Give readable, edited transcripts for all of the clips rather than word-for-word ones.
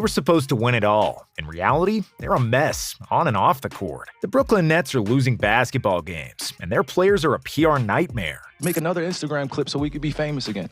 were supposed to win it all. In reality, they're a mess, on and off the court. The Brooklyn Nets are losing basketball games, and their players are a PR nightmare. Make another Instagram clip so we could be famous again.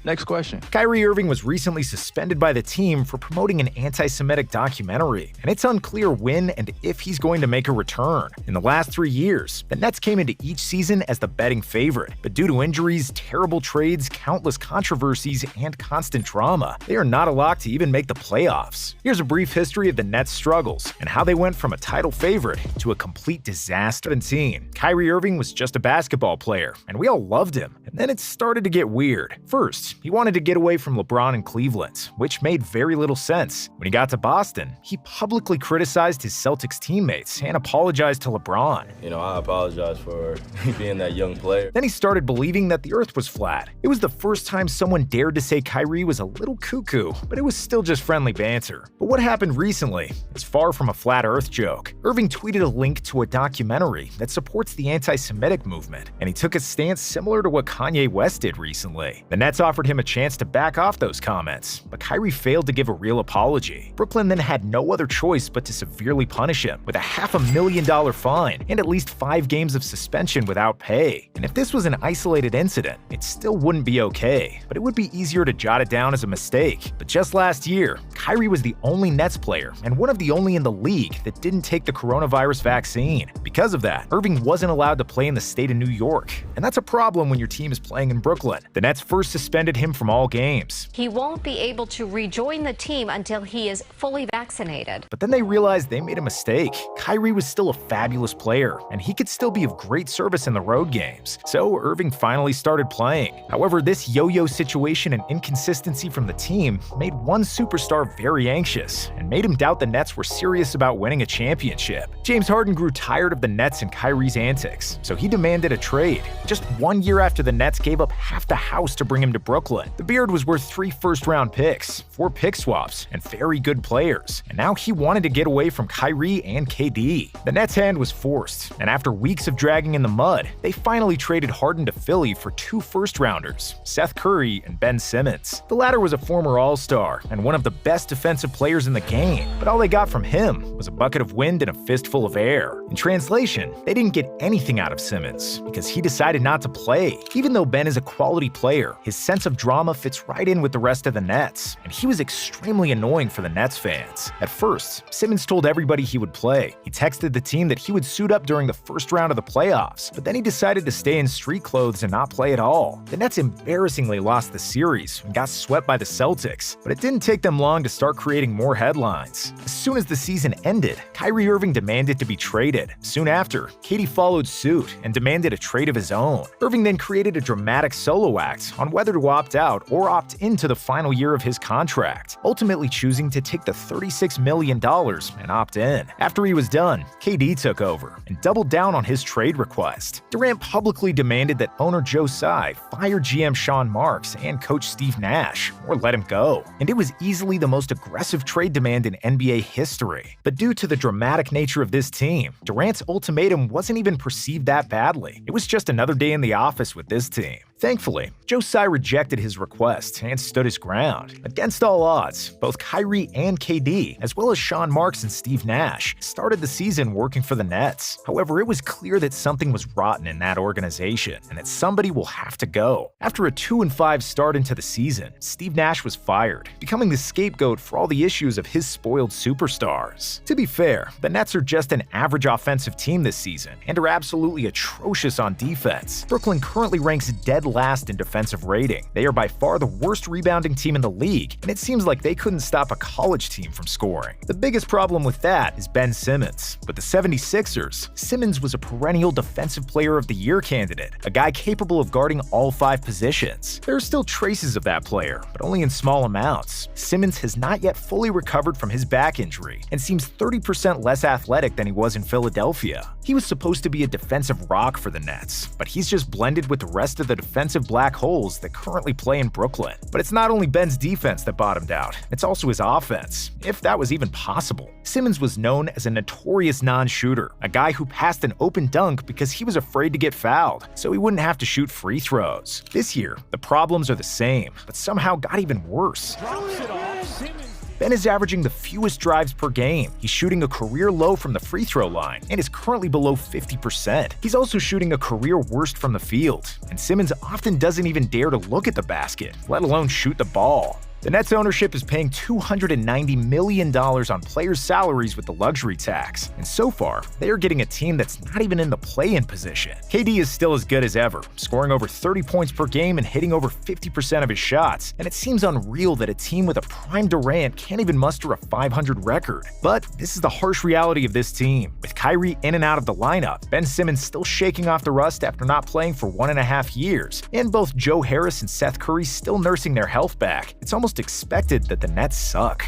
Next question. Kyrie Irving was recently suspended by the team for promoting an anti-Semitic documentary, and it's unclear when and if he's going to make a return. In the last 3 years, the Nets came into each season as the betting favorite, but due to injuries, terrible trades, countless controversies, and constant drama, they are not a lock to even make the playoffs. Here's a brief history of the Nets' struggles and how they went from a title favorite to a complete disaster. 17. Kyrie Irving was just a basketball player, and we all loved him. And then it started to get weird. First, he wanted to get away from LeBron in Cleveland, which made very little sense. When he got to Boston, he publicly criticized his Celtics teammates and apologized to LeBron. I apologize for being that young player. Then he started believing that the earth was flat. It was the first time someone dared to say Kyrie was a little cuckoo, but it was still just friendly banter. But what happened recently is far from a flat earth joke. Irving tweeted a link to a documentary that supports the anti-Semitic movement, and he took a stance similar to what Kanye West did recently. The Nets offered him a chance to back off those comments, but Kyrie failed to give a real apology. Brooklyn then had no other choice but to severely punish him with a $500,000 fine and at least 5 games of suspension without pay. And if this was an isolated incident, it still wouldn't be okay, but it would be easier to jot it down as a mistake. But just last year, Kyrie was the only Nets player and one of the only in the league that didn't take the coronavirus vaccine. Because of that, Irving wasn't allowed to play in the state of New York, and that's a problem when your team is playing in Brooklyn. The Nets first suspended him from all games. He won't be able to rejoin the team until he is fully vaccinated. But then they realized they made a mistake. Kyrie was still a fabulous player, and he could still be of great service in the road games. So Irving finally started playing. However, this yo-yo situation and inconsistency from the team made one superstar very anxious and made him doubt the Nets were serious about winning a championship. James Harden grew tired of the Nets and Kyrie's antics, so he demanded a trade. Just 1 year after the Nets gave up half the house to bring him to Brooklyn, the Beard was worth 3 first-round picks, 4 pick swaps, and very good players. And now he wanted to get away from Kyrie and KD. The Nets' hand was forced, and after weeks of dragging in the mud, they finally traded Harden to Philly for 2 first-rounders, Seth Curry and Ben Simmons. The latter was a former All-Star and one of the best defensive players in the game, but all they got from him was a bucket of wind and a fistful of air. In translation, they didn't get anything out of Simmons because he decided not to play. Even though Ben is a quality player, his sense of drama fits right in with the rest of the Nets, and he was extremely annoying for the Nets fans. At first, Simmons told everybody he would play. He texted the team that he would suit up during the first round of the playoffs, but then he decided to stay in street clothes and not play at all. The Nets embarrassingly lost the series and got swept by the Celtics, but it didn't take them long to start creating more headlines. As soon as the season ended, Kyrie Irving demanded to be traded. Soon after, KD followed suit and demanded a trade of his own. Irving then created a dramatic solo act on whether to opt out or opt into the final year of his contract, ultimately choosing to take the $36 million and opt in. After he was done, KD took over and doubled down on his trade request. Durant publicly demanded that owner Joe Tsai fire GM Sean Marks and coach Steve Nash, or let him go. And it was easily the most aggressive trade demand in NBA history. But due to the dramatic nature of this team, Durant's ultimatum wasn't even perceived that badly. It was just another day in the office with this team. Thankfully, Joe Tsai rejected his request and stood his ground. Against all odds, both Kyrie and KD, as well as Sean Marks and Steve Nash, started the season working for the Nets. However, it was clear that something was rotten in that organization and that somebody will have to go. After a 2-5 start into the season, Steve Nash was fired, becoming the scapegoat for all the issues of his spoiled superstars. To be fair, the Nets are just an average offensive team this season and are absolutely atrocious on defense. Brooklyn currently ranks dead last in defensive rating. They are by far the worst rebounding team in the league, and it seems like they couldn't stop a college team from scoring. The biggest problem with that is Ben Simmons. With the 76ers, Simmons was a perennial Defensive Player of the Year candidate, a guy capable of guarding all 5 positions. There are still traces of that player, but only in small amounts. Simmons has not yet fully recovered from his back injury and seems 30% less athletic than he was in Philadelphia. He was supposed to be a defensive rock for the Nets, but he's just blended with the rest of the defensive black holes that currently play in Brooklyn. But it's not only Ben's defense that bottomed out, it's also his offense, if that was even possible. Simmons was known as a notorious non-shooter, a guy who passed an open dunk because he was afraid to get fouled, so he wouldn't have to shoot free throws. This year, the problems are the same, but somehow got even worse. Drops it off. Simmons Ben is averaging the fewest drives per game. He's shooting a career low from the free throw line and is currently below 50%. He's also shooting a career worst from the field, and Simmons often doesn't even dare to look at the basket, let alone shoot the ball. The Nets ownership is paying $290 million on players' salaries with the luxury tax, and so far, they are getting a team that's not even in the play-in position. KD is still as good as ever, scoring over 30 points per game and hitting over 50% of his shots, and it seems unreal that a team with a prime Durant can't even muster a 500 record. But this is the harsh reality of this team. With Kyrie in and out of the lineup, Ben Simmons still shaking off the rust after not playing for 1.5 years, and both Joe Harris and Seth Curry still nursing their health back. It's almost expected that the Nets suck.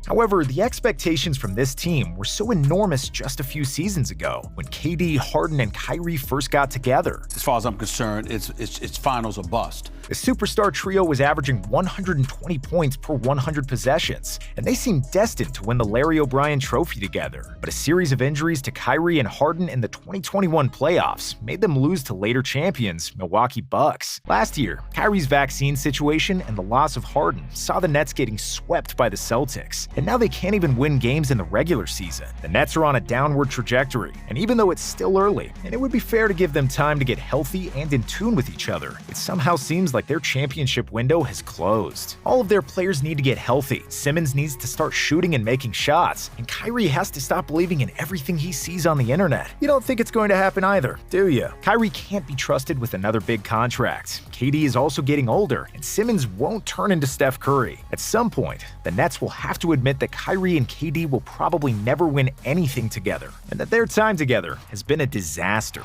However, the expectations from this team were so enormous just a few seasons ago when KD, Harden, and Kyrie first got together. As far as I'm concerned, it's finals or bust. The superstar trio was averaging 120 points per 100 possessions, and they seemed destined to win the Larry O'Brien Trophy together. But a series of injuries to Kyrie and Harden in the 2021 playoffs made them lose to later champions, Milwaukee Bucks. Last year, Kyrie's vaccine situation and the loss of Harden saw the Nets getting swept by the Celtics, and now they can't even win games in the regular season. The Nets are on a downward trajectory, and even though it's still early, and it would be fair to give them time to get healthy and in tune with each other, it somehow seems like their championship window has closed. All of their players need to get healthy. Simmons needs to start shooting and making shots, and Kyrie has to stop believing in everything he sees on the internet. You don't think it's going to happen either, do you? Kyrie can't be trusted with another big contract. KD is also getting older, and Simmons won't turn into Steph Curry. At some point, the Nets will have to admit that Kyrie and KD will probably never win anything together, and that their time together has been a disaster.